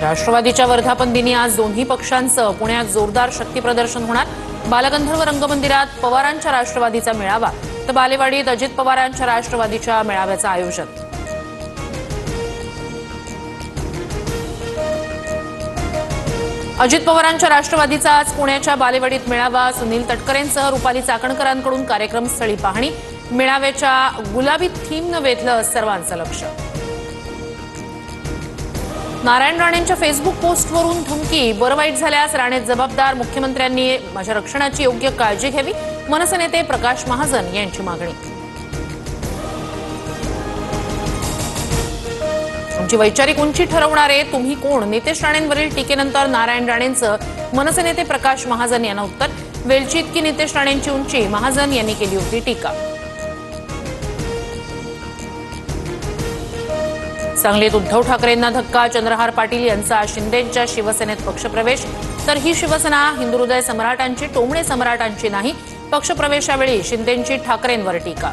राष्ट्रवादीच्या वर्धापन दिनी आज दोन्ही पक्षांचं पुण्यात जोरदार शक्ती प्रदर्शन होणार। बालगंधर्व रंगमंदिरात पवारांच्या राष्ट्रवादीचा मेळावा तर बालेवाडीत अजित पवारांच्या राष्ट्रवादीच्या मेळाव्याचं आयोजन। अजित पवारांच्या राष्ट्रवादीचा आज पुण्याच्या बालेवाडीत मेळावा। सुनील तटकरेंसह रुपाली चाकणकरांकडून कार्यक्रमस्थळी पाहणी। मेळाव्याच्या गुलाबी थीमनं वेधलं सर्वांचं लक्ष। नारायण राणेंच्या फेसबुक पोस्टवरून धमकी। बरं वाईट झाल्यास राणे जबाबदार। मुख्यमंत्र्यांनी माझ्या रक्षणाची योग्य काळजी घ्यावी। मनसे नेते प्रकाश महाजन यांची मागणी। तुमची वैचारिक उंची ठरवणारे तुम्ही कोण? नितेश राणेंवरील टीकेनंतर नारायण राणेंचं मनसे नेते प्रकाश महाजन यांना उत्तर। वेलची इतकी नितेश राणेंची उंची, महाजन यांनी केली होती टीका। सांगलीत उद्धव ठाकरेंना धक्का। चंद्रहार पाटील यांचा शिंदेंच्या शिवसेनेत पक्षप्रवेश तर ही शिवसेना हिंदुहृदय सम्राटांची, टोमणे सम्राटांची नाही। पक्षप्रवेशावेळी शिंदेंची ठाकरेंवर टीका।